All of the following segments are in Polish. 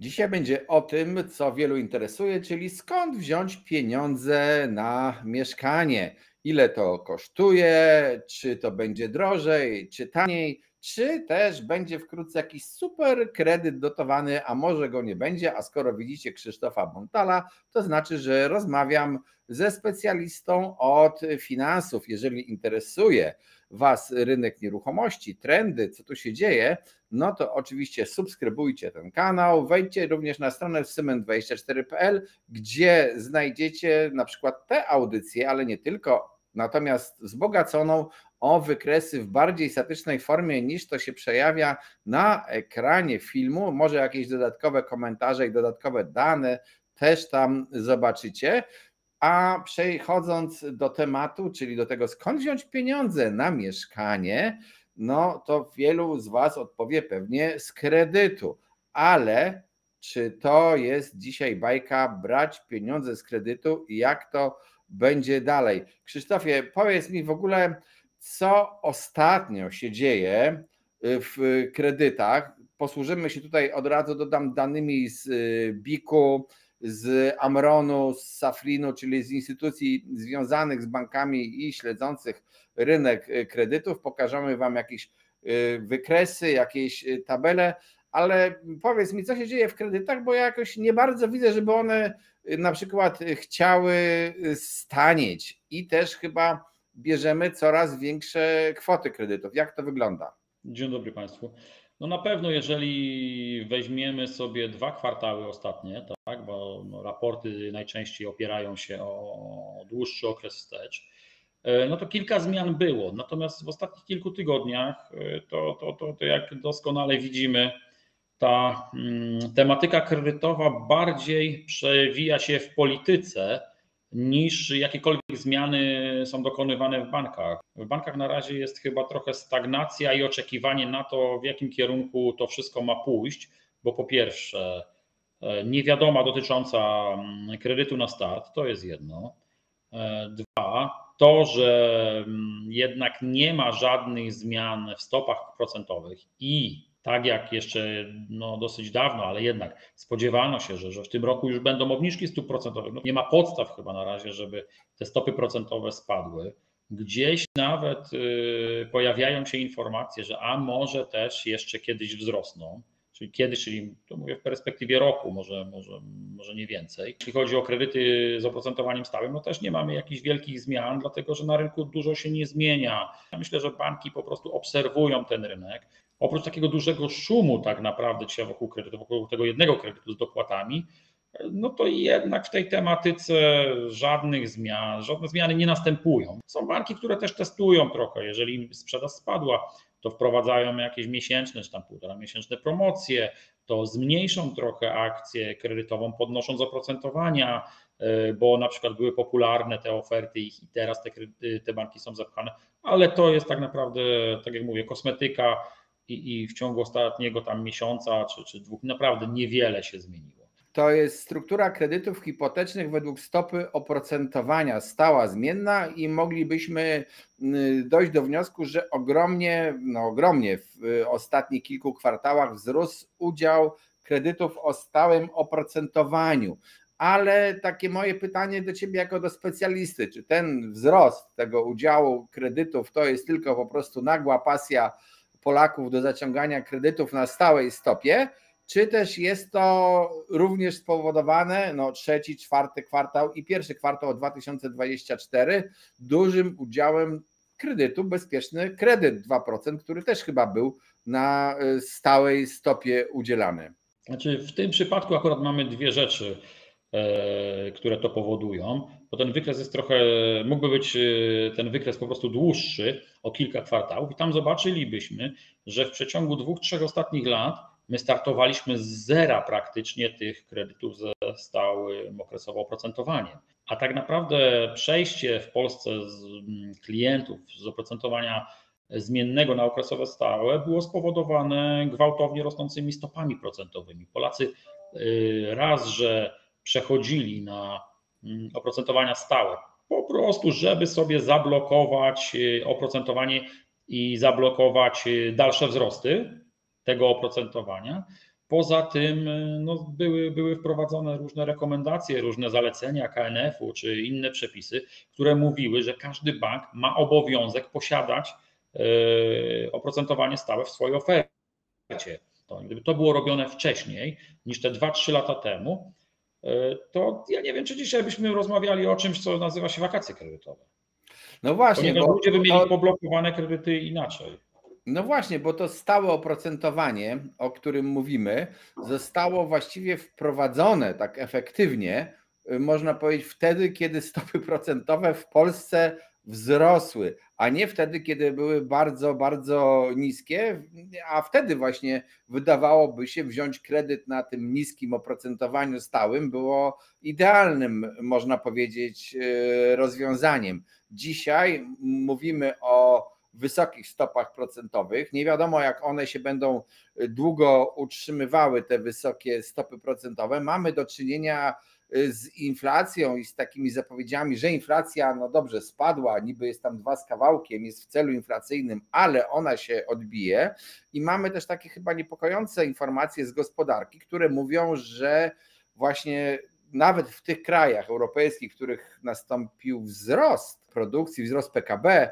Dzisiaj będzie o tym, co wielu interesuje, czyli skąd wziąć pieniądze na mieszkanie. Ile to kosztuje, czy to będzie drożej, czy taniej, czy też będzie wkrótce jakiś super kredyt dotowany, a może go nie będzie. A skoro widzicie Krzysztofa Bontala, to znaczy, że rozmawiam ze specjalistą od finansów. Jeżeli interesuje Was rynek nieruchomości, trendy, co tu się dzieje, no to oczywiście subskrybujcie ten kanał, wejdźcie również na stronę symen24.pl, gdzie znajdziecie na przykład te audycje, ale nie tylko, natomiast wzbogaconą o wykresy w bardziej statycznej formie niż to się przejawia na ekranie filmu. Może jakieś dodatkowe komentarze i dodatkowe dane też tam zobaczycie. A przechodząc do tematu, czyli do tego, skąd wziąć pieniądze na mieszkanie, no to wielu z Was odpowie pewnie z kredytu. Ale czy to jest dzisiaj bajka brać pieniądze z kredytu i jak to będzie dalej? Krzysztofie, powiedz mi w ogóle, co ostatnio się dzieje w kredytach. Posłużymy się tutaj, od razu dodam, danymi z BIK-u, z Amronu, z Safrinu, czyli z instytucji związanych z bankami i śledzących rynek kredytów. Pokażemy Wam jakieś wykresy, jakieś tabele, ale powiedz mi, co się dzieje w kredytach, bo ja jakoś nie bardzo widzę, żeby one na przykład chciały stanieć i też chyba bierzemy coraz większe kwoty kredytów. Jak to wygląda? Dzień dobry Państwu. No na pewno, jeżeli weźmiemy sobie 2 kwartały ostatnie, tak, bo raporty najczęściej opierają się o dłuższy okres wstecz, no to kilka zmian było. Natomiast w ostatnich kilku tygodniach, to jak doskonale widzimy, ta tematyka kredytowa bardziej przewija się w polityce niż jakiekolwiek zmiany są dokonywane w bankach. W bankach na razie jest chyba trochę stagnacja i oczekiwanie na to, w jakim kierunku to wszystko ma pójść, bo po pierwsze niewiadoma dotycząca kredytu na start, to jest jedno. Dwa, to, że jednak nie ma żadnych zmian w stopach procentowych i tak jak jeszcze dosyć dawno, ale jednak spodziewano się, że w tym roku już będą obniżki stóp procentowych. No nie ma podstaw chyba na razie, żeby te stopy procentowe spadły. Gdzieś nawet pojawiają się informacje, że może też jeszcze kiedyś wzrosną. Czyli kiedyś, czyli to mówię w perspektywie roku, może nie więcej. Jeśli chodzi o kredyty z oprocentowaniem stałym, no też nie mamy jakichś wielkich zmian, dlatego że na rynku dużo się nie zmienia. Ja myślę, że banki po prostu obserwują ten rynek. Oprócz takiego dużego szumu tak naprawdę dzisiaj wokół kredytu, wokół tego jednego kredytu z dopłatami, no to jednak w tej tematyce żadne zmiany nie następują. Są banki, które też testują trochę, jeżeli im sprzedaż spadła, to wprowadzają jakieś miesięczne, czy tam półtoramiesięczne promocje, to zmniejszą trochę akcję kredytową, podnosząc oprocentowania, bo na przykład były popularne te oferty i teraz te banki są zapchane, ale to jest tak naprawdę, tak jak mówię, kosmetyka i w ciągu ostatniego tam miesiąca czy 2 naprawdę niewiele się zmieniło. To jest struktura kredytów hipotecznych według stopy oprocentowania stała, zmienna i moglibyśmy dojść do wniosku, że ogromnie w ostatnich kilku kwartałach wzrósł udział kredytów o stałym oprocentowaniu. Ale takie moje pytanie do Ciebie jako do specjalisty, czy ten wzrost tego udziału kredytów to jest tylko po prostu nagła pasja Polaków do zaciągania kredytów na stałej stopie, czy też jest to również spowodowane, trzeci, czwarty kwartał i pierwszy kwartał 2024 dużym udziałem kredytu, bezpieczny kredyt 2%, który też chyba był na stałej stopie udzielany. Znaczy w tym przypadku akurat mamy dwie rzeczy, które to powodują, bo ten wykres jest mógłby być ten wykres po prostu dłuższy o kilka kwartałów i tam zobaczylibyśmy, że w przeciągu 2-3 ostatnich lat my startowaliśmy z zera praktycznie tych kredytów ze stałym okresowo oprocentowaniem. A tak naprawdę przejście w Polsce z klientów z oprocentowania zmiennego na okresowe stałe było spowodowane gwałtownie rosnącymi stopami procentowymi. Polacy raz, że przechodzili na oprocentowania stałe, po prostu, żeby sobie zablokować oprocentowanie i zablokować dalsze wzrosty tego oprocentowania. Poza tym no, były wprowadzone różne rekomendacje, różne zalecenia KNF-u czy inne przepisy, które mówiły, że każdy bank ma obowiązek posiadać oprocentowanie stałe w swojej ofercie. Gdyby to było robione wcześniej niż te 2-3 lata temu, to ja nie wiem, czy dzisiaj byśmy rozmawiali o czymś, co nazywa się wakacje kredytowe. No właśnie, Ponieważ bo ludzie by mieli to, poblokowane kredyty inaczej. no właśnie, bo to stałe oprocentowanie, o którym mówimy, zostało właściwie wprowadzone tak efektywnie, można powiedzieć, wtedy, kiedy stopy procentowe w Polsce wzrosły, a nie wtedy, kiedy były bardzo, bardzo niskie, a wtedy właśnie wydawałoby się wziąć kredyt na tym niskim oprocentowaniu stałym było idealnym, można powiedzieć, rozwiązaniem. Dzisiaj mówimy o wysokich stopach procentowych. Nie wiadomo, jak one się będą długo utrzymywały, te wysokie stopy procentowe. Mamy do czynienia z inflacją i z takimi zapowiedziami, że inflacja, no dobrze, spadła, niby jest tam 2 z kawałkiem, jest w celu inflacyjnym, ale ona się odbije. I mamy też takie chyba niepokojące informacje z gospodarki, które mówią, że właśnie nawet w tych krajach europejskich, w których nastąpił wzrost produkcji, wzrost PKB,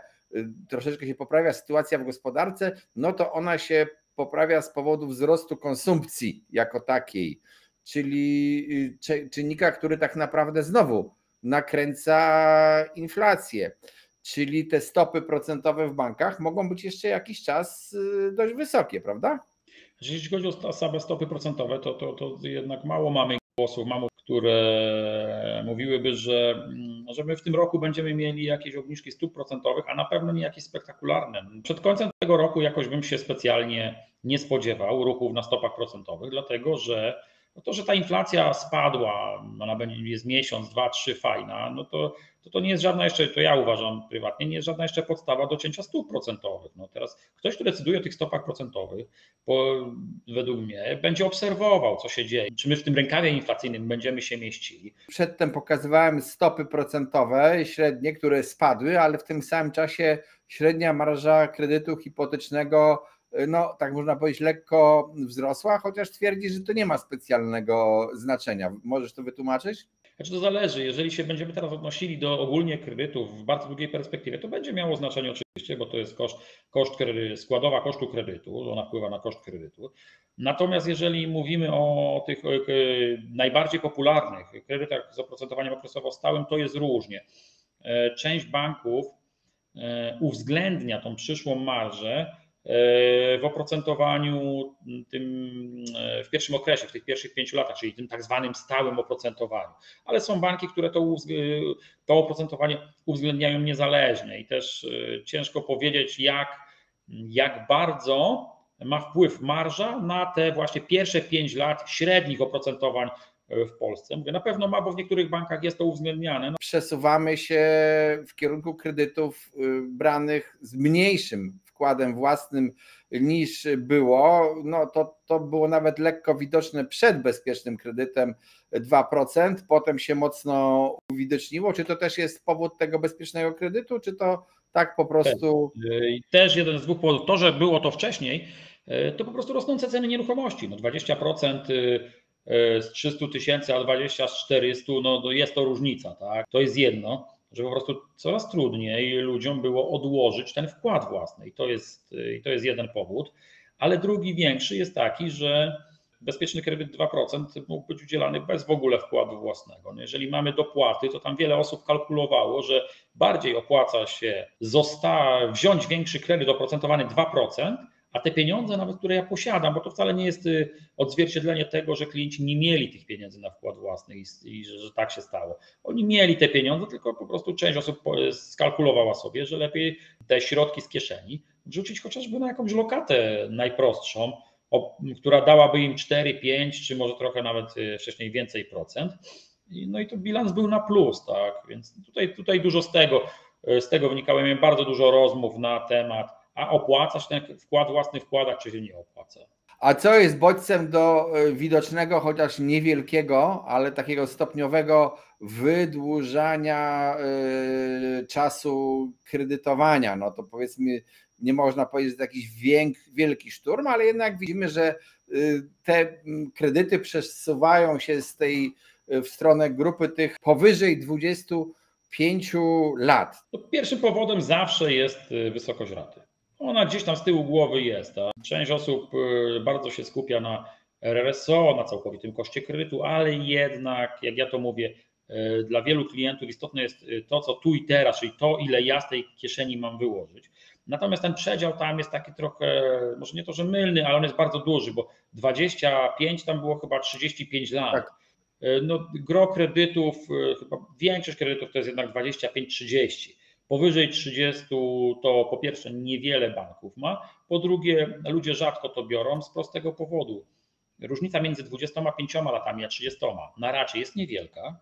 troszeczkę się poprawia sytuacja w gospodarce, no to ona się poprawia z powodu wzrostu konsumpcji jako takiej, czyli czynnika, który tak naprawdę znowu nakręca inflację. Czyli te stopy procentowe w bankach mogą być jeszcze jakiś czas dość wysokie, prawda? Jeśli chodzi o same stopy procentowe, to jednak mało mamy głosów, które mówiłyby, że my w tym roku będziemy mieli jakieś obniżki stóp procentowych, a na pewno nie jakieś spektakularne. Przed końcem tego roku jakoś bym się specjalnie nie spodziewał ruchów na stopach procentowych, dlatego że to, że ta inflacja spadła, ona jest miesiąc, 2, 3 fajna, no to nie jest żadna jeszcze, to ja uważam prywatnie, nie jest żadna jeszcze podstawa do cięcia stóp procentowych. No teraz ktoś, kto decyduje o tych stopach procentowych, według mnie będzie obserwował, co się dzieje, czy my w tym rękawie inflacyjnym będziemy się mieścili. Przedtem pokazywałem stopy procentowe średnie, które spadły, ale w tym samym czasie średnia marża kredytu hipotecznego, no tak można powiedzieć, lekko wzrosła, chociaż twierdzi, że to nie ma specjalnego znaczenia. Możesz to wytłumaczyć? Znaczy to zależy, jeżeli się będziemy teraz odnosili do ogólnie kredytów w bardzo długiej perspektywie, to będzie miało znaczenie oczywiście, bo to jest składowa kosztu kredytu, ona wpływa na koszt kredytu. Natomiast jeżeli mówimy o tych najbardziej popularnych kredytach z oprocentowaniem okresowo stałym, to jest różnie. Część banków uwzględnia tą przyszłą marżę w oprocentowaniu tym w pierwszym okresie, w tych pierwszych 5 latach, czyli tym tak zwanym stałym oprocentowaniu. Ale są banki, które to oprocentowanie uwzględniają niezależnie i też ciężko powiedzieć, jak bardzo ma wpływ marża na te właśnie pierwsze 5 lat średnich oprocentowań w Polsce. Mówię, na pewno ma, bo w niektórych bankach jest to uwzględniane. Przesuwamy się w kierunku kredytów branych z mniejszym wkładem własnym niż było. No to było nawet lekko widoczne przed bezpiecznym kredytem 2%, potem się mocno uwidoczniło. Czy to też jest powód tego bezpiecznego kredytu, czy to tak po prostu? Też jeden z dwóch powodów. To, że było to wcześniej, to po prostu rosnące ceny nieruchomości. No 20% z 300 000, a 20 z 400, no jest to różnica, tak? To jest jedno, że po prostu coraz trudniej ludziom było odłożyć ten wkład własny i to jest jeden powód, ale drugi większy jest taki, że bezpieczny kredyt 2% mógł być udzielany bez w ogóle wkładu własnego. No jeżeli mamy dopłaty, to tam wiele osób kalkulowało, że bardziej opłaca się wziąć większy kredyt oprocentowany 2%, a te pieniądze nawet, które ja posiadam, bo to wcale nie jest odzwierciedlenie tego, że klienci nie mieli tych pieniędzy na wkład własny i że tak się stało. Oni mieli te pieniądze, tylko po prostu część osób skalkulowała sobie, że lepiej te środki z kieszeni wrzucić chociażby na jakąś lokatę najprostszą, która dałaby im 4, 5 czy może trochę nawet wcześniej więcej procent. No i to bilans był na plus, tak? Więc tutaj dużo z tego wynikało. Miałem bardzo dużo rozmów na temat, a opłaca się ten wkład własny wkładać, czy się nie opłaca. A co jest bodźcem do widocznego, chociaż niewielkiego, ale takiego stopniowego wydłużania czasu kredytowania? No to powiedzmy, nie można powiedzieć, że to jakiś wielki szturm, ale jednak widzimy, że te kredyty przesuwają się w stronę grupy tych powyżej 25 lat. Pierwszym powodem zawsze jest wysokość raty. Ona gdzieś tam z tyłu głowy jest. A część osób bardzo się skupia na RRSO, na całkowitym koszcie kredytu, ale jednak, jak ja to mówię, dla wielu klientów istotne jest to, co tu i teraz, czyli to, ile ja z tej kieszeni mam wyłożyć. Natomiast ten przedział tam jest taki trochę, może nie to, że mylny, ale on jest bardzo duży, bo 25 tam było chyba 35 lat. Tak. No, gro kredytów, chyba większość kredytów to jest jednak 25-30. Powyżej 30 to po pierwsze niewiele banków ma, po drugie ludzie rzadko to biorą z prostego powodu. Różnica między 25 latami a 30 na racie jest niewielka,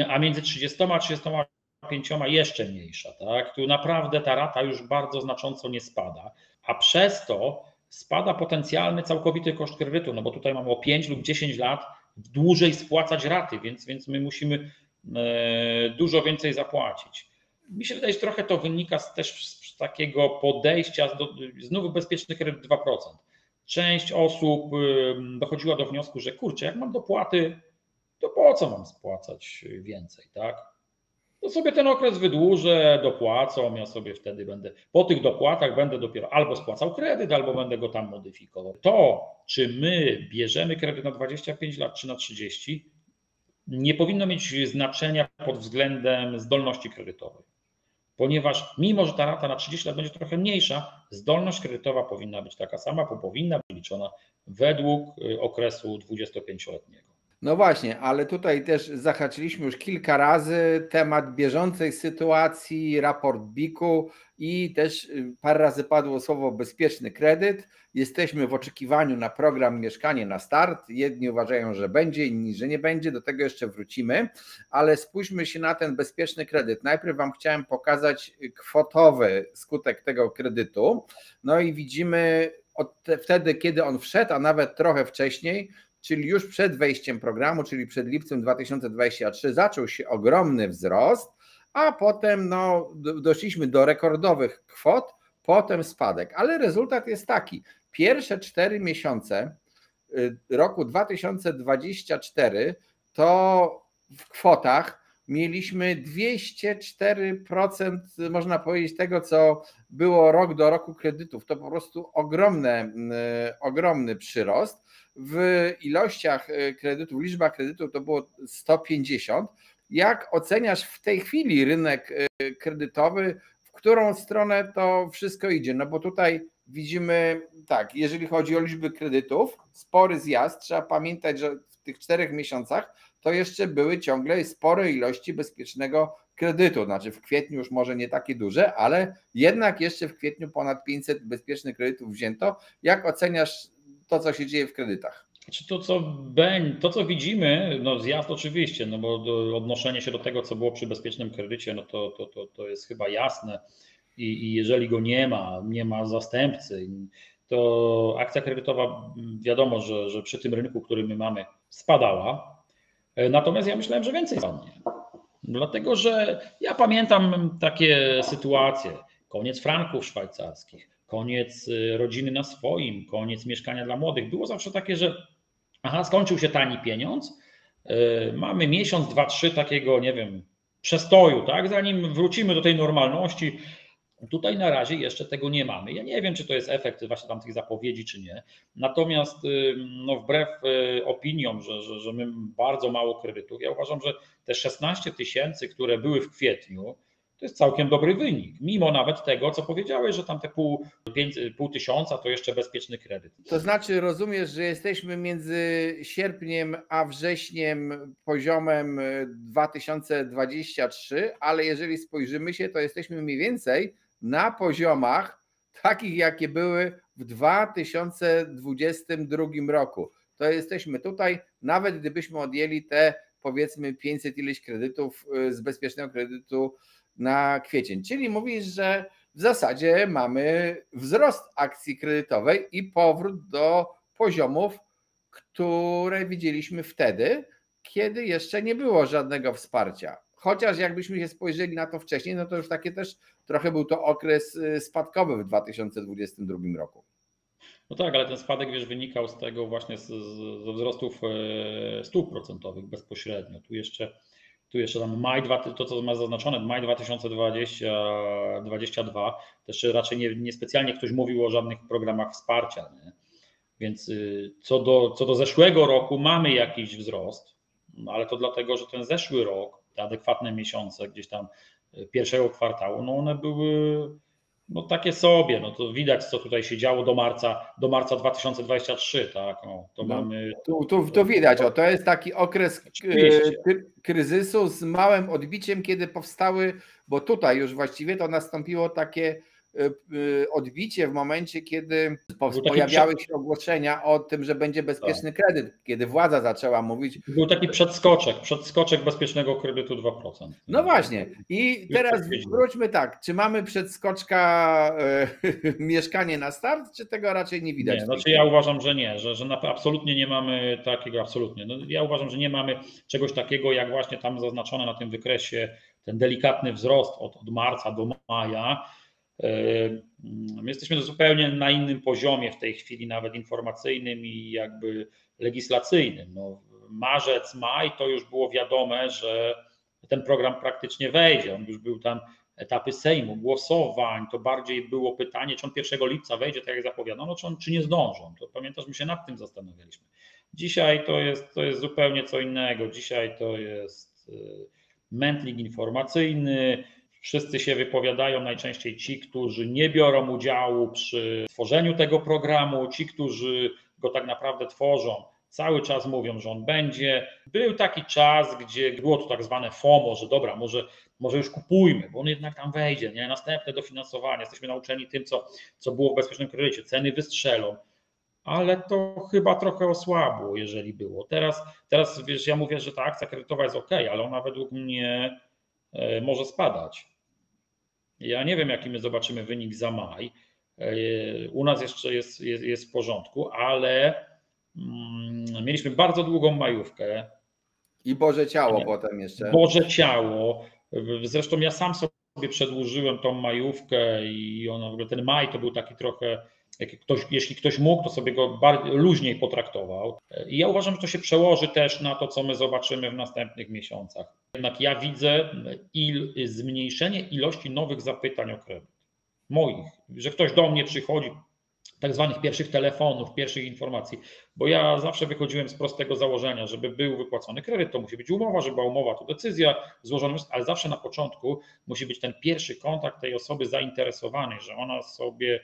a między 30 a 35 jeszcze mniejsza. Tak? Tu naprawdę ta rata już bardzo znacząco nie spada, a przez to spada potencjalny całkowity koszt kredytu, no bo tutaj mamy o 5 lub 10 lat dłużej spłacać raty, więc my musimy dużo więcej zapłacić. Mi się wydaje, że trochę to wynika też z takiego podejścia, znów bezpieczny kredyt 2%. Część osób dochodziła do wniosku, że kurczę, jak mam dopłaty, to po co mam spłacać więcej, tak? To sobie ten okres wydłużę, dopłacą, ja sobie wtedy będę, po tych dopłatach będę dopiero albo spłacał kredyt, albo będę go tam modyfikował. To, czy my bierzemy kredyt na 25 lat, czy na 30, nie powinno mieć znaczenia pod względem zdolności kredytowej. Ponieważ mimo, że ta rata na 30 lat będzie trochę mniejsza, zdolność kredytowa powinna być taka sama, bo powinna być liczona według okresu 25-letniego. No właśnie, ale tutaj też zahaczyliśmy już kilka razy temat bieżącej sytuacji, raport BIK-u i też parę razy padło słowo bezpieczny kredyt. Jesteśmy w oczekiwaniu na program Mieszkanie na start. Jedni uważają, że będzie, inni, że nie będzie. Do tego jeszcze wrócimy, ale spójrzmy się na ten bezpieczny kredyt. Najpierw Wam chciałem pokazać kwotowy skutek tego kredytu. No i widzimy wtedy, kiedy on wszedł, a nawet trochę wcześniej, czyli już przed wejściem programu, czyli przed lipcem 2023 zaczął się ogromny wzrost, a potem doszliśmy do rekordowych kwot, potem spadek. Ale rezultat jest taki, pierwsze 4 miesiące roku 2024 to w kwotach mieliśmy 204%, można powiedzieć, tego, co było rok do roku kredytów. To po prostu ogromny przyrost. W ilościach kredytów, liczba kredytów to było 150. Jak oceniasz w tej chwili rynek kredytowy, w którą stronę to wszystko idzie? No bo tutaj widzimy tak, jeżeli chodzi o liczby kredytów, spory zjazd, trzeba pamiętać, że w tych 4 miesiącach to jeszcze były ciągle spore ilości bezpiecznego kredytu, znaczy w kwietniu już może nie takie duże, ale jednak jeszcze w kwietniu ponad 500 bezpiecznych kredytów wzięto. Jak oceniasz to, co się dzieje w kredytach? To, co widzimy, no zjazd oczywiście, no bo odnoszenie się do tego, co było przy bezpiecznym kredycie, no to jest chyba jasne i jeżeli go nie ma zastępcy, to akcja kredytowa wiadomo, że przy tym rynku, który my mamy, spadała. Natomiast ja myślałem, że więcej spadnie. Dlatego, że ja pamiętam takie sytuacje, koniec franków szwajcarskich, koniec rodziny na swoim, koniec mieszkania dla młodych. Było zawsze takie, że skończył się tani pieniądz, mamy miesiąc, 2, 3 takiego, nie wiem, przestoju, tak, zanim wrócimy do tej normalności. Tutaj na razie jeszcze tego nie mamy. Ja nie wiem, czy to jest efekt właśnie tam tych zapowiedzi, czy nie. Natomiast no, wbrew opiniom, że my bardzo mało kredytów, ja uważam, że te 16 000, które były w kwietniu, to jest całkiem dobry wynik. Mimo nawet tego, co powiedziałeś, że tam te pół tysiąca to jeszcze bezpieczny kredyt. To znaczy rozumiesz, że jesteśmy między sierpniem a wrześniem poziomem 2023, ale jeżeli spojrzymy się, to jesteśmy mniej więcej na poziomach takich, jakie były w 2022 roku. To jesteśmy tutaj, nawet gdybyśmy odjęli te powiedzmy 500 ileś kredytów z bezpiecznego kredytu na kwiecień. Czyli mówisz, że w zasadzie mamy wzrost akcji kredytowej i powrót do poziomów, które widzieliśmy wtedy, kiedy jeszcze nie było żadnego wsparcia. Chociaż jakbyśmy się spojrzeli na to wcześniej, no to już takie też trochę był to okres spadkowy w 2022 roku. No tak, ale ten spadek, wiesz, wynikał z tego właśnie ze wzrostów stóp procentowych bezpośrednio. Tu jeszcze tam to co ma zaznaczone, maj 2022, to jeszcze raczej niespecjalnie ktoś mówił o żadnych programach wsparcia, nie? Więc co do zeszłego roku mamy jakiś wzrost, no ale to dlatego, że ten zeszły rok, te adekwatne miesiące gdzieś tam pierwszego kwartału, no one były no takie sobie, no to widać, co tutaj się działo do marca 2023, tak, no, to No, mamy... tu widać, to jest taki okres kryzysu z małym odbiciem, kiedy powstały, bo tutaj już właściwie to nastąpiło takie odbicie w momencie, kiedy pojawiały się ogłoszenia o tym, że będzie bezpieczny kredyt, kiedy władza zaczęła mówić. Był taki przedskoczek bezpiecznego kredytu 2%. No właśnie. I teraz wróćmy tak, czy mamy przedskoczka mieszkanie na start, czy tego raczej nie widać? Nie, znaczy ja uważam, że nie, że absolutnie nie mamy takiego, absolutnie. No ja uważam, że nie mamy czegoś takiego, jak właśnie tam zaznaczone na tym wykresie, ten delikatny wzrost od marca do maja. My jesteśmy zupełnie na innym poziomie w tej chwili, nawet informacyjnym i jakby legislacyjnym. No, marzec, maj to już było wiadome, że ten program praktycznie wejdzie. On już był tam etapy Sejmu, głosowań, to bardziej było pytanie, czy on 1 lipca wejdzie, tak jak zapowiadano, czy nie zdążą. To pamiętasz, my się nad tym zastanawialiśmy. Dzisiaj to jest zupełnie co innego. Dzisiaj to jest mętlik informacyjny. Wszyscy się wypowiadają, najczęściej ci, którzy nie biorą udziału przy tworzeniu tego programu, ci, którzy go tak naprawdę tworzą, cały czas mówią, że on będzie. Był taki czas, gdzie było to tak zwane FOMO, że dobra, może już kupujmy, bo on jednak tam wejdzie, nie? Następne dofinansowanie, jesteśmy nauczeni tym, co było w bezpiecznym kredycie, ceny wystrzelą, ale to chyba trochę osłabło, jeżeli było. Teraz wiesz, ja mówię, że ta akcja kredytowa jest ok, ale ona według mnie może spadać. Ja nie wiem, jaki my zobaczymy wynik za maj. U nas jeszcze jest w porządku, ale mieliśmy bardzo długą majówkę. I Boże Ciało potem jeszcze. Boże Ciało. Zresztą ja sam sobie przedłużyłem tą majówkę i ona, w ogóle ten maj to był taki trochę, jeśli ktoś mógł, to sobie go luźniej potraktował. I ja uważam, że to się przełoży też na to, co my zobaczymy w następnych miesiącach. Jednak ja widzę zmniejszenie ilości nowych zapytań o kredyt. Moich, że ktoś do mnie przychodzi, tak zwanych pierwszych telefonów, pierwszych informacji, bo ja zawsze wychodziłem z prostego założenia, żeby był wypłacony kredyt, to musi być umowa, żeby była umowa, to decyzja złożona, ale zawsze na początku musi być ten pierwszy kontakt tej osoby zainteresowanej, że ona sobie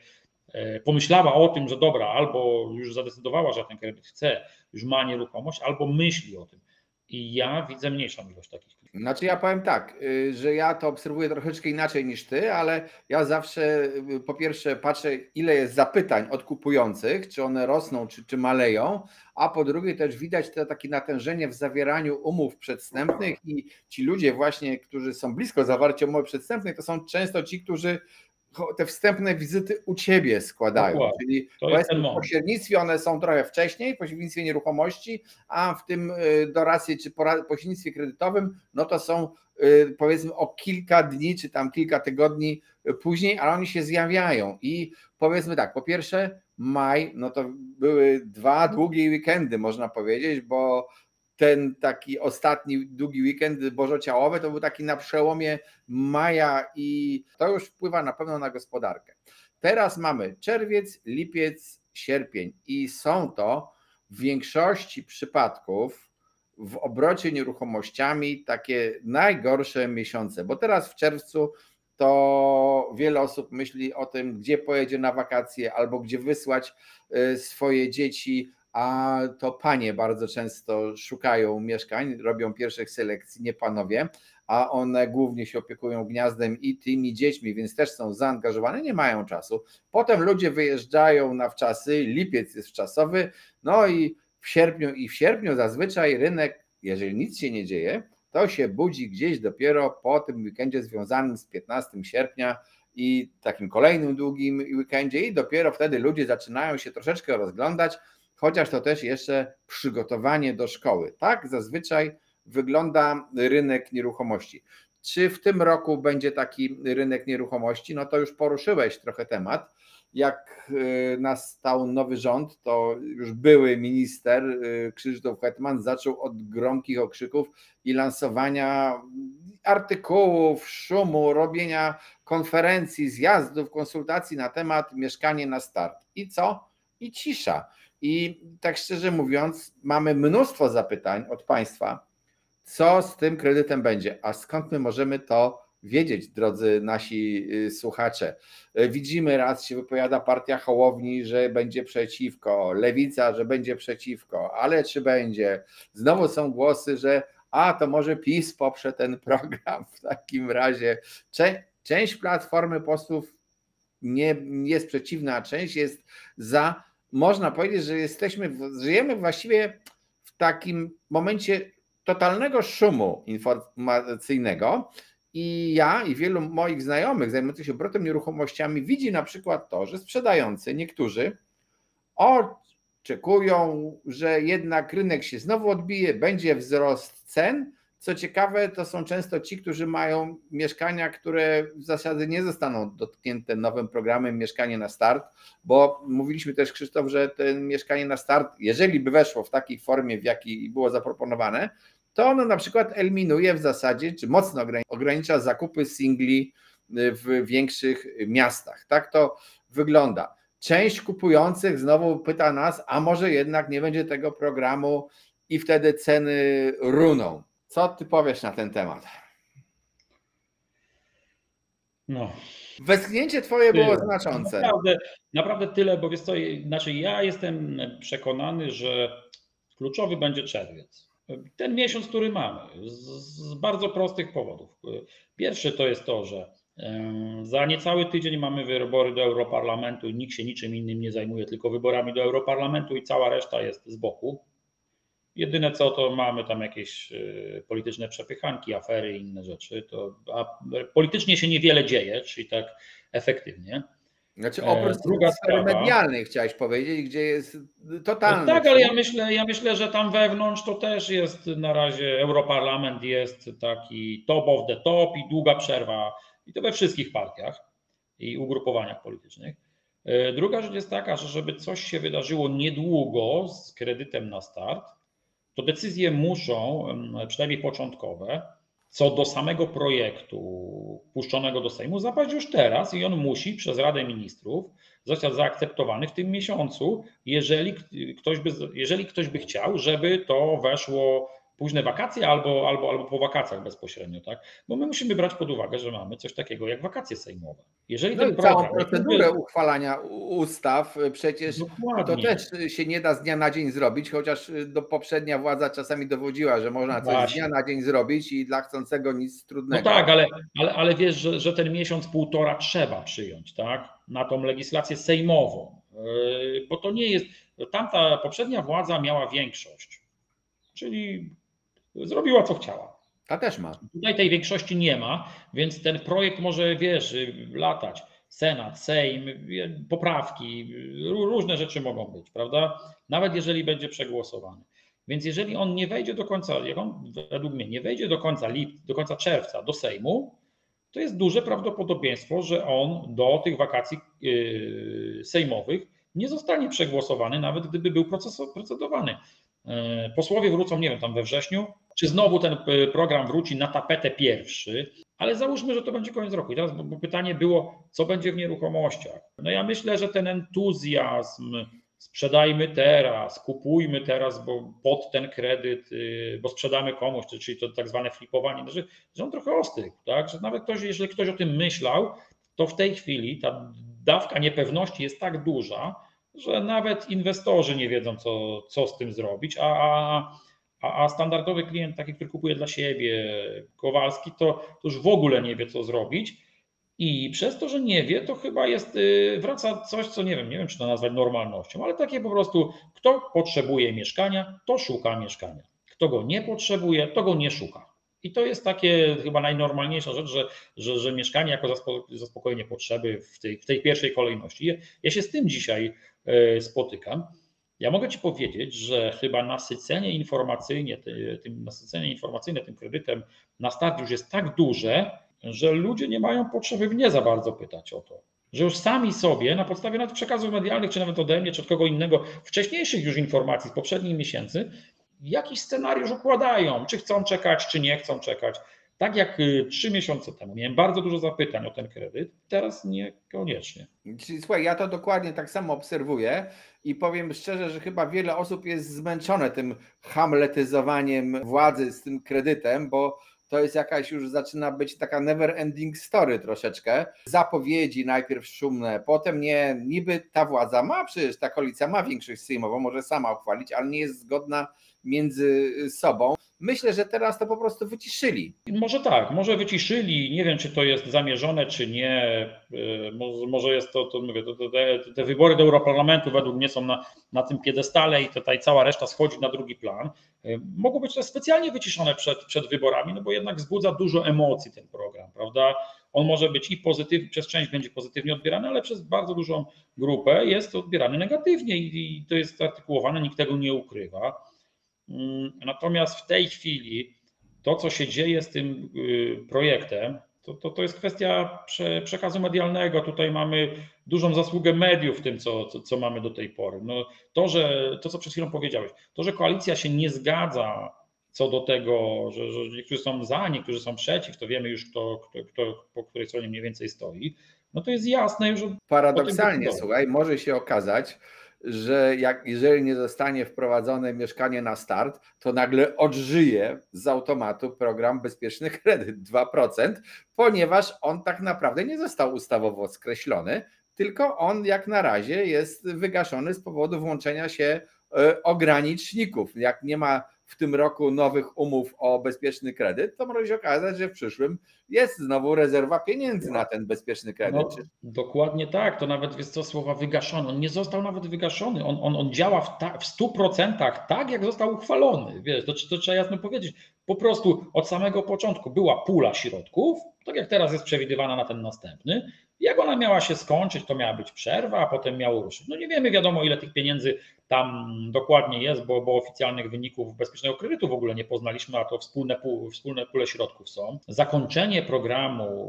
pomyślała o tym, że dobra, albo już zadecydowała, że ten kredyt chce, już ma nieruchomość, albo myśli o tym. I ja widzę mniejszą ilość takich. Znaczy ja powiem tak, że ja to obserwuję troszeczkę inaczej niż ty, ale ja zawsze po pierwsze patrzę, ile jest zapytań od kupujących, czy one rosną, czy maleją, a po drugie też widać to takie natężenie w zawieraniu umów przedwstępnych i ci ludzie właśnie, którzy są blisko zawarcia umowy przedwstępnej, to są często ci, którzy te wstępne wizyty u ciebie składają. Dokładnie. Czyli powiedzmy w pośrednictwie one są trochę wcześniej, w pośrednictwie nieruchomości, a w tym doradzie czy pośrednictwie kredytowym, no to są powiedzmy o kilka dni czy tam kilka tygodni później, ale oni się zjawiają i powiedzmy tak, po pierwsze maj, no to były 2 długie weekendy można powiedzieć, bo ten taki ostatni długi weekend bożociałowy to był taki na przełomie maja i to już wpływa na pewno na gospodarkę. Teraz mamy czerwiec, lipiec, sierpień i są to w większości przypadków w obrocie nieruchomościami takie najgorsze miesiące, bo teraz w czerwcu to wiele osób myśli o tym, gdzie pojedzie na wakacje albo gdzie wysłać swoje dzieci, a to panie bardzo często szukają mieszkań, robią pierwszych selekcji, nie panowie, a one głównie się opiekują gniazdem i tymi dziećmi, więc też są zaangażowane, nie mają czasu. Potem ludzie wyjeżdżają na wczasy, lipiec jest wczasowy, no i w sierpniu zazwyczaj rynek, jeżeli nic się nie dzieje, to się budzi gdzieś dopiero po tym weekendzie związanym z 15 sierpnia i takim kolejnym długim weekendzie i dopiero wtedy ludzie zaczynają się troszeczkę rozglądać, chociaż to też jeszcze przygotowanie do szkoły. Tak zazwyczaj wygląda rynek nieruchomości. Czy w tym roku będzie taki rynek nieruchomości? No to już poruszyłeś trochę temat. jak nastał nowy rząd, to już były minister Krzysztof Hetman zaczął od gromkich okrzyków i lansowania artykułów, szumu, robienia konferencji, zjazdów, konsultacji na temat mieszkanie na start. I co? I cisza. I tak szczerze mówiąc, mamy mnóstwo zapytań od Państwa, co z tym kredytem będzie, a skąd my możemy to wiedzieć, drodzy nasi słuchacze. Widzimy, raz się wypowiada partia Hołowni, że będzie przeciwko, Lewica, że będzie przeciwko, ale czy będzie? Znowu są głosy, że to może PiS poprze ten program. W takim razie część Platformy posłów nie jest przeciwna, a część jest za. Można powiedzieć, że żyjemy właściwie w takim momencie totalnego szumu informacyjnego i ja i wielu moich znajomych zajmujących się obrotem nieruchomościami widzi na przykład to, że sprzedający niektórzy oczekują, że jednak rynek się znowu odbije, będzie wzrost cen. Co ciekawe, to są często ci, którzy mają mieszkania, które w zasadzie nie zostaną dotknięte nowym programem Mieszkanie na Start, bo mówiliśmy też, Krzysztof, że to Mieszkanie na Start, jeżeli by weszło w takiej formie, w jakiej było zaproponowane, to ono na przykład eliminuje w zasadzie, czy mocno ogranicza zakupy singli w większych miastach. Tak to wygląda. Część kupujących znowu pyta nas, a może jednak nie będzie tego programu i wtedy ceny runą. Co ty powiesz na ten temat? No. Westchnięcie twoje było znaczące. Naprawdę tyle, bo wiesz co, znaczy ja jestem przekonany, że kluczowy będzie czerwiec. Ten miesiąc, który mamy, z bardzo prostych powodów. Pierwszy to jest to, że za niecały tydzień mamy wybory do Europarlamentu i nikt się niczym innym nie zajmuje, tylko wyborami do Europarlamentu i cała reszta jest z boku. Jedyne co, to mamy tam jakieś polityczne przepychanki, afery i inne rzeczy. A politycznie się niewiele dzieje, czyli tak efektywnie. Znaczy oprócz sfery medialnej chciałeś powiedzieć, gdzie jest totalny. Tak, ale ja myślę, że tam wewnątrz to też jest na razie Europarlament jest taki top of the top i długa przerwa i to we wszystkich partiach i ugrupowaniach politycznych. Druga rzecz jest taka, że żeby coś się wydarzyło niedługo z kredytem na start, to decyzje muszą, przynajmniej początkowe, co do samego projektu puszczonego do Sejmu, zapaść już teraz i on musi przez Radę Ministrów zostać zaakceptowany w tym miesiącu, jeżeli ktoś by chciał, żeby to weszło późne wakacje albo po wakacjach bezpośrednio, tak? Bo my musimy brać pod uwagę, że mamy coś takiego jak wakacje sejmowe. Jeżeli ten program, całą procedurę uchwalania ustaw przecież dokładnie. To też się nie da z dnia na dzień zrobić, chociaż poprzednia władza czasami dowodziła, że można coś z dnia na dzień zrobić i dla chcącego nic trudnego. No tak, ale wiesz, że ten miesiąc, półtora trzeba przyjąć, tak? Na tą legislację sejmową, bo to nie jest, tamta poprzednia władza miała większość, czyli zrobiła co chciała. Ta też ma. Tutaj tej większości nie ma, więc ten projekt może, wiesz, latać. Senat, Sejm, poprawki, różne rzeczy mogą być, prawda? Nawet jeżeli będzie przegłosowany. Więc jeżeli on nie wejdzie do końca, jak on według mnie nie wejdzie do końca czerwca do Sejmu, to jest duże prawdopodobieństwo, że on do tych wakacji sejmowych nie zostanie przegłosowany, nawet gdyby był procedowany. Posłowie wrócą, nie wiem, tam we wrześniu, czy znowu ten program wróci na tapetę pierwszy, ale załóżmy, że to będzie koniec roku. I teraz bo pytanie było, co będzie w nieruchomościach. No ja myślę, że ten entuzjazm, sprzedajmy teraz, kupujmy teraz, bo pod ten kredyt, bo sprzedamy komuś, czyli to tak zwane flipowanie, że on trochę ostygł, tak? Że nawet jeżeli ktoś o tym myślał, to w tej chwili ta dawka niepewności jest tak duża, że nawet inwestorzy nie wiedzą, co z tym zrobić, a standardowy klient, taki, który kupuje dla siebie, Kowalski, to już w ogóle nie wie, co zrobić. I przez to, że nie wie, to chyba wraca coś, co nie wiem, czy to nazwać normalnością, ale takie po prostu, kto potrzebuje mieszkania, to szuka mieszkania. Kto go nie potrzebuje, to go nie szuka. I to jest takie chyba najnormalniejsza rzecz, że mieszkanie jako zaspokojenie potrzeby w tej pierwszej kolejności. Ja się z tym dzisiaj spotykam. Ja mogę Ci powiedzieć, że chyba nasycenie informacyjne tym kredytem na start już jest tak duże, że ludzie nie mają potrzeby mnie za bardzo pytać o to. że już sami sobie na podstawie nawet przekazów medialnych, czy nawet ode mnie, czy od kogo innego, wcześniejszych już informacji z poprzednich miesięcy, jakiś scenariusz układają, czy chcą czekać, czy nie chcą czekać. Tak jak 3 miesiące temu miałem bardzo dużo zapytań o ten kredyt, teraz niekoniecznie. Czyli słuchaj, ja to dokładnie tak samo obserwuję i powiem szczerze, że chyba wiele osób jest zmęczone tym hamletyzowaniem władzy z tym kredytem, bo to jest jakaś już zaczyna być taka never ending story troszeczkę. Zapowiedzi najpierw szumne, potem nie, niby ta władza ma, przecież ta koalicja ma większość sejmową, może sama uchwalić, ale nie jest zgodna między sobą. Myślę, że teraz to po prostu wyciszyli. Może tak, może wyciszyli, nie wiem czy to jest zamierzone, czy nie, może jest to mówię, te wybory do Europarlamentu według mnie są na tym piedestale i tutaj cała reszta schodzi na drugi plan. Mogą być też specjalnie wyciszone przed wyborami, no bo jednak wzbudza dużo emocji ten program, prawda? On może być i pozytywny, przez część będzie pozytywnie odbierany, ale przez bardzo dużą grupę jest odbierany negatywnie i to jest artykułowane, nikt tego nie ukrywa. Natomiast w tej chwili to, co się dzieje z tym projektem, to jest kwestia przekazu medialnego. Tutaj mamy dużą zasługę mediów w tym, co mamy do tej pory. No, to, co przed chwilą powiedziałeś, to, że koalicja się nie zgadza co do tego, że niektórzy są za, niektórzy są przeciw, to wiemy już, kto po której stronie mniej więcej stoi, no to jest jasne już. Paradoksalnie, słuchaj, może się okazać, że jeżeli nie zostanie wprowadzone mieszkanie na start, to nagle odżyje z automatu program Bezpieczny Kredyt 2%, ponieważ on tak naprawdę nie został ustawowo skreślony, tylko on jak na razie jest wygaszony z powodu włączenia się ograniczników. Jak nie ma w tym roku nowych umów o bezpieczny kredyt, to może się okazać, że w przyszłym jest znowu rezerwa pieniędzy na ten bezpieczny kredyt. No, dokładnie tak, to nawet jest to słowa wygaszony. On nie został nawet wygaszony, on działa w 100% tak, jak został uchwalony. Wiesz, to trzeba jasno powiedzieć. Po prostu od samego początku była pula środków, tak jak teraz jest przewidywana na ten następny. Jak ona miała się skończyć, to miała być przerwa, a potem miało ruszyć. No nie wiemy, wiadomo ile tych pieniędzy tam dokładnie jest, bo oficjalnych wyników bezpiecznego kredytu w ogóle nie poznaliśmy, a to wspólne pule środków są. Zakończenie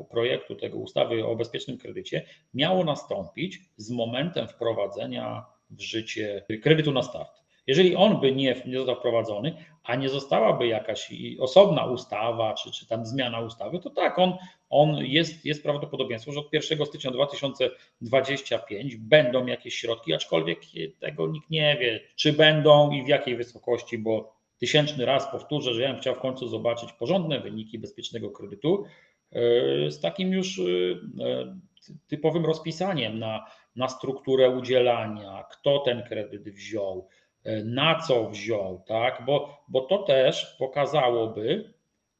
projektu tego ustawy o bezpiecznym kredycie miało nastąpić z momentem wprowadzenia w życie kredytu na start. Jeżeli on by nie został wprowadzony, a nie zostałaby jakaś osobna ustawa, czy tam zmiana ustawy, to tak, jest prawdopodobieństwo, że od 1 stycznia 2025 będą jakieś środki, aczkolwiek tego nikt nie wie, czy będą i w jakiej wysokości, bo tysięczny raz powtórzę, że ja bym chciał w końcu zobaczyć porządne wyniki bezpiecznego kredytu z takim już typowym rozpisaniem na strukturę udzielania, kto ten kredyt wziął, na co wziął, tak? Bo to też pokazałoby,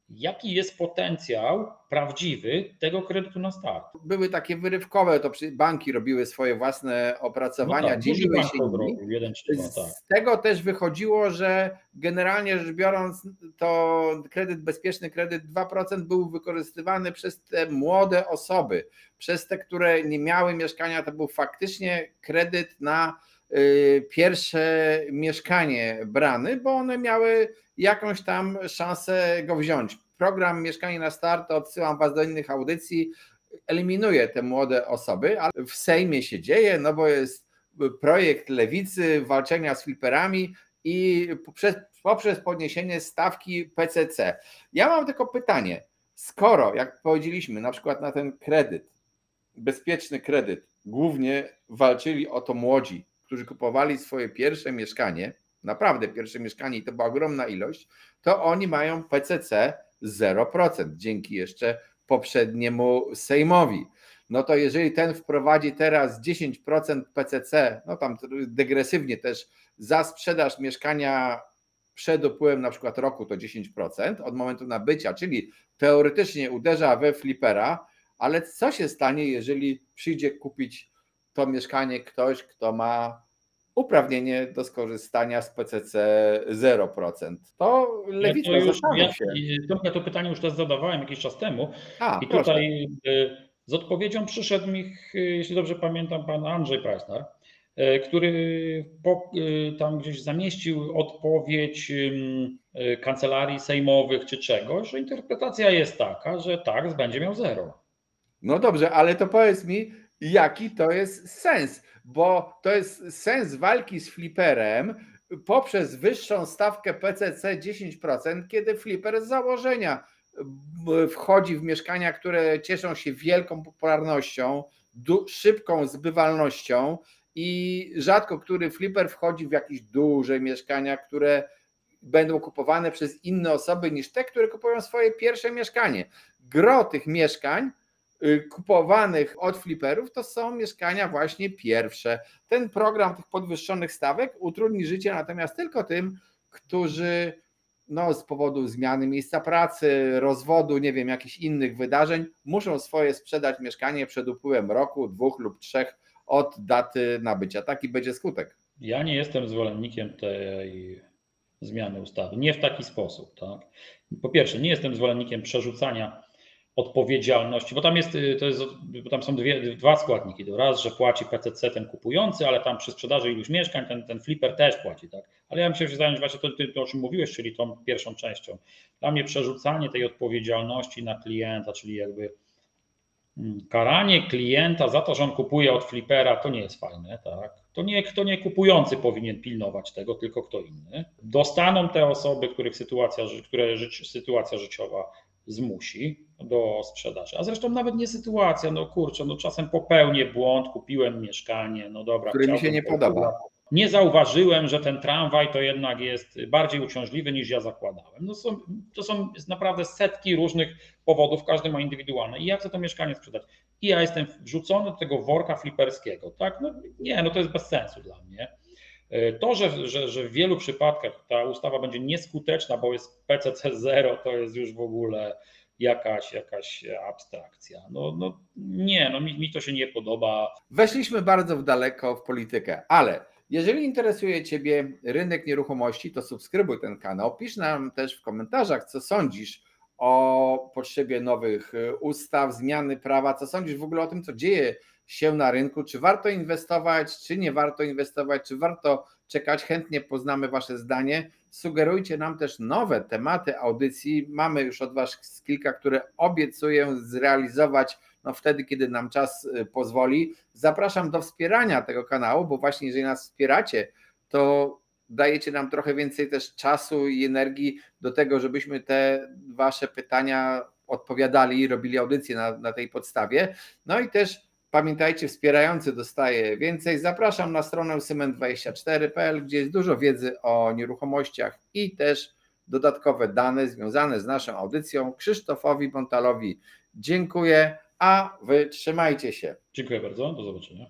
jaki jest potencjał prawdziwy tego kredytu na start. Były takie wyrywkowe, to banki robiły swoje własne opracowania, No tak, dzieliły się nimi. Z tego też wychodziło, że generalnie rzecz biorąc, to bezpieczny kredyt 2% był wykorzystywany przez te młode osoby, przez te, które nie miały mieszkania, to był faktycznie kredyt na pierwsze mieszkanie brany, bo one miały jakąś tam szansę go wziąć. Program Mieszkanie na Start, odsyłam Was do innych audycji, eliminuje te młode osoby, ale w Sejmie się dzieje, no bo jest projekt Lewicy walczenia z fliperami i poprzez podniesienie stawki PCC. Ja mam tylko pytanie, skoro, jak powiedzieliśmy, na przykład na ten kredyt, bezpieczny kredyt, głównie walczyli o to młodzi, którzy kupowali swoje pierwsze mieszkanie, naprawdę pierwsze mieszkanie i to była ogromna ilość, to oni mają PCC 0%, dzięki jeszcze poprzedniemu Sejmowi. No to jeżeli ten wprowadzi teraz 10% PCC, no tam degresywnie też za sprzedaż mieszkania przed upływem na przykład roku to 10% od momentu nabycia, czyli teoretycznie uderza we flipera, ale co się stanie, jeżeli przyjdzie kupić to mieszkanie ktoś, kto ma uprawnienie do skorzystania z PCC 0%? To Lewica zastanów się. To pytanie już też zadawałem jakiś czas temu i tutaj z odpowiedzią przyszedł mi, jeśli dobrze pamiętam, pan Andrzej Preissner, który tam gdzieś zamieścił odpowiedź kancelarii sejmowych czy czegoś, że interpretacja jest taka, że tak, będzie miał 0. No dobrze, ale to powiedz mi, Jaki to jest sens? Bo to jest sens walki z fliperem poprzez wyższą stawkę PCC 10%, kiedy fliper z założenia wchodzi w mieszkania, które cieszą się wielką popularnością, szybką zbywalnością i rzadko który fliper wchodzi w jakieś duże mieszkania, które będą kupowane przez inne osoby niż te, które kupują swoje pierwsze mieszkanie. Gro tych mieszkań kupowanych od fliperów to są mieszkania właśnie pierwsze. Ten program tych podwyższonych stawek utrudni życie natomiast tylko tym, którzy z powodu zmiany miejsca pracy, rozwodu, nie wiem, jakichś innych wydarzeń muszą swoje sprzedać mieszkanie przed upływem roku, 2 lub 3 od daty nabycia. Taki będzie skutek. Ja nie jestem zwolennikiem tej zmiany ustawy. Nie w taki sposób. Tak? Po pierwsze, nie jestem zwolennikiem przerzucania odpowiedzialności, bo tam są dwa składniki. Raz, że płaci PCC ten kupujący, ale tam przy sprzedaży iluś mieszkań ten flipper też płaci. Tak? Ale ja bym się zająć właśnie to, o czym mówiłeś, czyli tą pierwszą częścią. Dla mnie przerzucanie tej odpowiedzialności na klienta, czyli jakby karanie klienta za to, że on kupuje od flipera, to nie jest fajne, tak? To nie kupujący powinien pilnować tego, tylko kto inny. Dostaną te osoby, które sytuacja życiowa zmusi do sprzedaży. A zresztą nawet nie sytuacja, czasem popełnię błąd, kupiłem mieszkanie, dobra, który mi się nie podoba. Nie zauważyłem, że ten tramwaj to jednak jest bardziej uciążliwy niż ja zakładałem. To są naprawdę setki różnych powodów, każdy ma indywidualne. I ja chcę to mieszkanie sprzedać. I ja jestem wrzucony do tego worka fliperskiego. Tak? To jest bez sensu dla mnie. To, że w wielu przypadkach ta ustawa będzie nieskuteczna, bo jest PCC 0, to jest już w ogóle jakaś abstrakcja. Mi to się nie podoba. Weszliśmy bardzo daleko w politykę, ale jeżeli interesuje Ciebie rynek nieruchomości, to subskrybuj ten kanał. Pisz nam też w komentarzach, co sądzisz o potrzebie nowych ustaw, zmiany prawa, co sądzisz w ogóle o tym, co dzieje się na rynku, czy warto inwestować, czy nie warto inwestować, czy warto czekać. Chętnie poznamy Wasze zdanie. Sugerujcie nam też nowe tematy audycji. Mamy już od Was kilka, które obiecuję zrealizować wtedy, kiedy nam czas pozwoli. Zapraszam do wspierania tego kanału, bo właśnie jeżeli nas wspieracie, to dajecie nam trochę więcej też czasu i energii do tego, żebyśmy te Wasze pytania odpowiadali, robili audycje na tej podstawie. I też pamiętajcie, wspierający dostaje więcej. Zapraszam na stronę cement24.pl, gdzie jest dużo wiedzy o nieruchomościach i też dodatkowe dane związane z naszą audycją. Krzysztofowi Bontalowi dziękuję, a Wy trzymajcie się. Dziękuję bardzo, do zobaczenia.